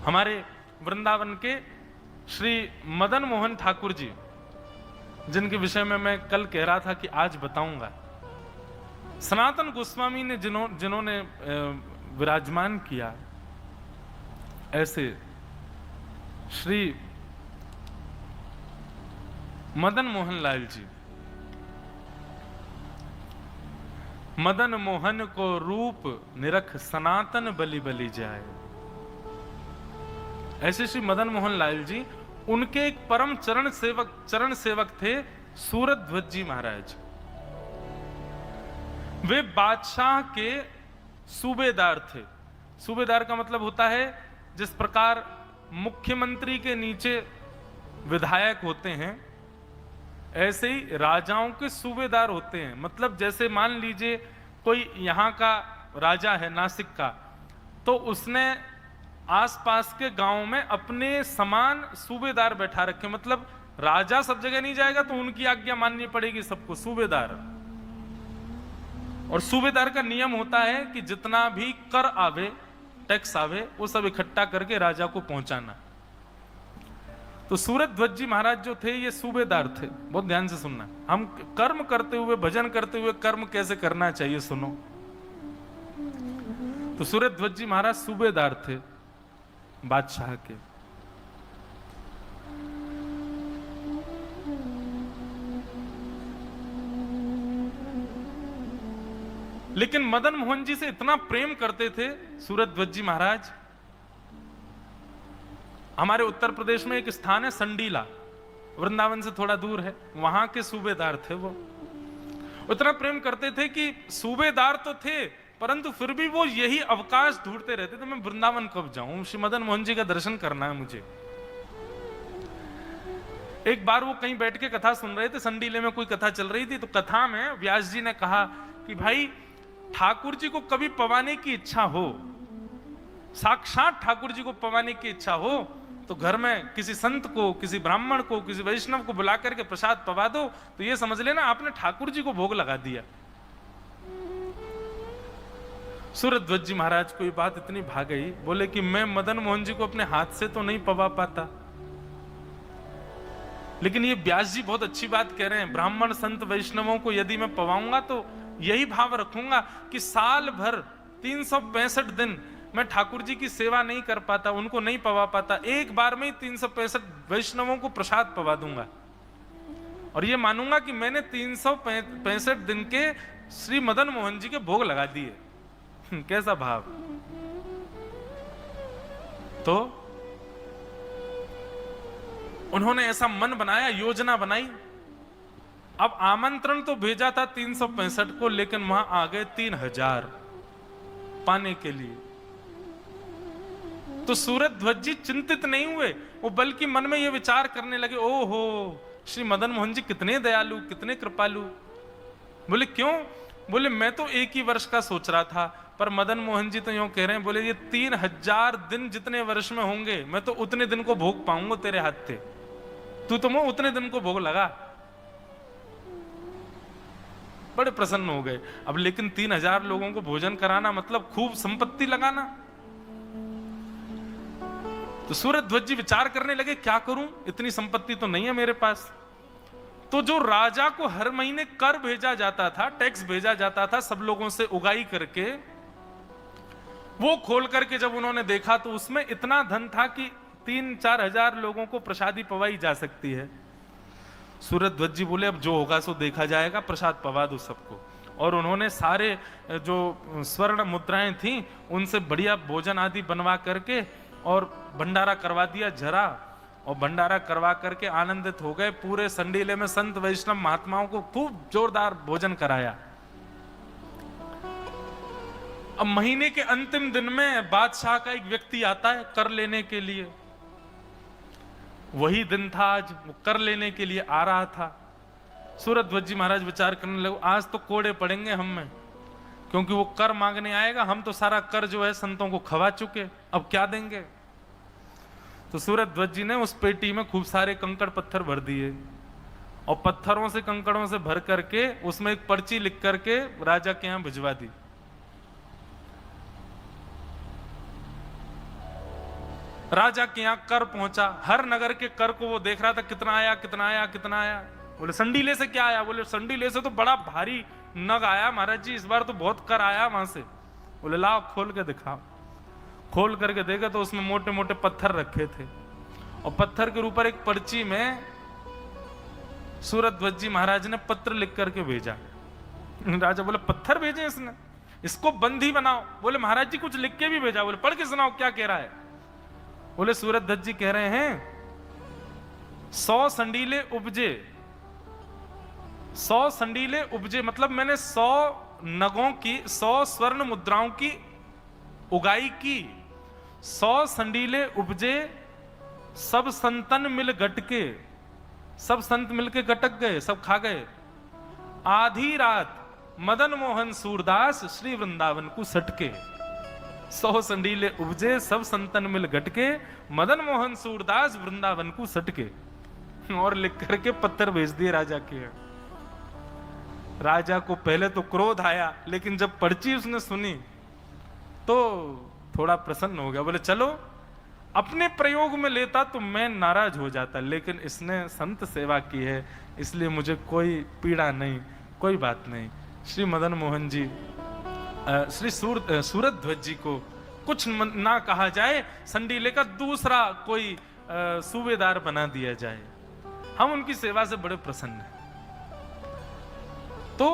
हमारे वृंदावन के श्री मदन मोहन ठाकुर जी, जिनके विषय में मैं कल कह रहा था कि आज बताऊंगा, सनातन गोस्वामी ने जिन्होंने विराजमान किया, ऐसे श्री मदन मोहन लाल जी, मदन मोहन को रूप निरख सनातन बलि बलि जाए। ऐसे श्री मदन मोहन लाल जी, उनके एक परम चरण सेवक थे सूरध्वज जी महाराज। वे बादशाह के सूबेदार थे। सूबेदार का मतलब होता है जिस प्रकार मुख्यमंत्री के नीचे विधायक होते हैं, ऐसे ही राजाओं के सूबेदार होते हैं। मतलब जैसे मान लीजिए कोई यहाँ का राजा है नासिक का, तो उसने आसपास के गांव में अपने समान सूबेदार बैठा रखे। मतलब राजा सब जगह नहीं जाएगा तो उनकी आज्ञा माननी पड़ेगी सबको, सूबेदार। और सूबेदार का नियम होता है कि जितना भी कर आवे, टैक्स आवे, वो सब इकट्ठा करके राजा को पहुंचाना। तो सूरध्वज जी महाराज जो थे ये सूबेदार थे। बहुत ध्यान से सुनना, हम कर्म करते हुए, भजन करते हुए कर्म कैसे करना चाहिए सुनो। तो सूरध्वज जी महाराज सूबेदार थे बादशाह के। लेकिन मदन मोहन जी से इतना प्रेम करते थे सूरध्वज जी महाराज। हमारे उत्तर प्रदेश में एक स्थान है संडीला, वृंदावन से थोड़ा दूर है, वहां के सूबेदार थे वो। इतना प्रेम करते थे कि सूबेदार तो थे, परंतु फिर भी वो यही अवकाश ढूंढते रहते थे, मैं वृंदावन कब जाऊं, श्री मदन मोहन जी का दर्शन करना है मुझे। एक बार वो कहीं बैठ के कथा सुन रहे थे, संडीले में कोई कथा चल रही थी, तो कथा में व्यास जी ने कहा कि भाई ठाकुर जी को कभी पवाने की इच्छा हो, साक्षात ठाकुर जी को पवाने की इच्छा हो, तो घर में किसी संत को, किसी ब्राह्मण को, किसी वैष्णव को बुला करके प्रसाद पवा दो, तो ये समझ लेना आपने ठाकुर जी को भोग लगा दिया। सूरध्वज जी महाराज को ये बात इतनी भा गई, बोले कि मैं मदन मोहन जी को अपने हाथ से तो नहीं पवा पाता, लेकिन ये व्यास जी बहुत अच्छी बात कह रहे हैं, ब्राह्मण संत वैष्णवों को यदि मैं पवाऊंगा तो यही भाव रखूंगा कि साल भर 365 दिन मैं ठाकुर जी की सेवा नहीं कर पाता, उनको नहीं पवा पाता, एक बार में ही 365 वैष्णवों को प्रसाद पवा दूंगा। और ये मानूंगा कि मैंने 365 दिन के श्री मदन मोहन जी के भोग लगा दिए। कैसा भाव। तो उन्होंने ऐसा मन बनाया, योजना बनाई। अब आमंत्रण तो भेजा था 365 को, लेकिन वहां आ गए 3000 पाने के लिए। तो सूरध्वज जी चिंतित नहीं हुए, वो बल्कि मन में ये विचार करने लगे, ओहो श्री मदन मोहन जी कितने दयालु, कितने कृपालु। बोले क्यों? बोले मैं तो एक ही वर्ष का सोच रहा था, पर मदन मोहन जी तो यूं कह रहे हैं, बोले ये 3000 दिन जितने वर्ष में होंगे, मैं तो उतने दिन को भोग पाऊंगा तेरे हाथ से, तू तो मैं उतने दिन को भोग लगा। बड़े प्रसन्न हो गए। अब लेकिन 3000 लोगों को भोजन कराना मतलब खूब संपत्ति लगाना। तो सूरध्वज जी विचार करने लगे, क्या करूं, इतनी संपत्ति तो नहीं है मेरे पास। तो जो राजा को हर महीने कर भेजा जाता था, टैक्स भेजा जाता था सब लोगों से उगाई करके, वो खोल करके जब उन्होंने देखा तो उसमें इतना धन था कि 3-4 हजार लोगों को प्रसादी पवाई जा सकती है। सूरध्वज जी बोले अब जो होगा सो देखा जाएगा, प्रसाद पवा दो सबको। और उन्होंने सारे जो स्वर्ण मुद्राएं थी उनसे बढ़िया भोजन आदि बनवा करके और भंडारा करवा दिया जरा, और भंडारा करवा करके आनंदित हो गए। पूरे संडीले में संत वैष्णव महात्माओं को खूब जोरदार भोजन कराया। अब महीने के अंतिम दिन में बादशाह का एक व्यक्ति आता है कर लेने के लिए। वही दिन था आज, वो कर लेने के लिए आ रहा था। सूरध्वज जी महाराज विचार करने लगे, आज तो कोड़े पड़ेंगे हम में, क्योंकि वो कर मांगने आएगा, हम तो सारा कर जो है संतों को खवा चुके, अब क्या देंगे। तो सूरध्वज जी ने उस पेटी में खूब सारे कंकड़ पत्थर भर दिए, और पत्थरों से कंकड़ों से भर करके उसमें एक पर्ची लिख करके राजा के यहां भिजवा दी। राजा के यहाँ कर पहुंचा, हर नगर के कर को वो देख रहा था, कितना आया कितना आया कितना आया। बोले संडीले से क्या आया? बोले संडीले से तो बड़ा भारी नग आया महाराज जी, इस बार तो बहुत कर आया वहां से। बोले लाओ खोल के दिखाओ। खोल करके देखा तो उसमें मोटे मोटे पत्थर रखे थे, और पत्थर के ऊपर एक पर्ची में सूरध्वज जी महाराज ने पत्र लिख करके भेजा। राजा बोले पत्थर भेजे इसने, इसको बंदी बनाओ। बोले महाराज जी कुछ लिख के भी भेजा। बोले पढ़ के सुनाओ क्या कह रहा है। बोले सूरध्वज जी कह रहे हैं 100 संडीले उपजे, 100 संडीले उपजे मतलब मैंने 100 नगों की, 100 स्वर्ण मुद्राओं की उगाई की। 100 संडीले उपजे, सब संतन मिल गटके, सब संत मिलके गटक गए, सब खा गए। आधी रात मदन मोहन सूरदास श्री वृंदावन को सटके। 100 संडीले उपजे, सब संतन मिल गटके, मदन मोहन सूरदास वृंदावन को सटके। और लिख करके पत्थर भेज दिए राजा के। राजा को पहले तो क्रोध आया, लेकिन जब पर्ची उसने सुनी तो थोड़ा प्रसन्न हो गया। बोले चलो अपने प्रयोग में लेता तो मैं नाराज हो जाता, लेकिन इसने संत सेवा की है इसलिए मुझे कोई पीड़ा नहीं, कोई बात नहीं। श्री मदन मोहन जी, श्री सूरध्वज जी को कुछ ना कहा जाए, संडीले का दूसरा कोई सूबेदार बना दिया जाए। हम उनकी सेवा से बड़े प्रसन्न हैं। तो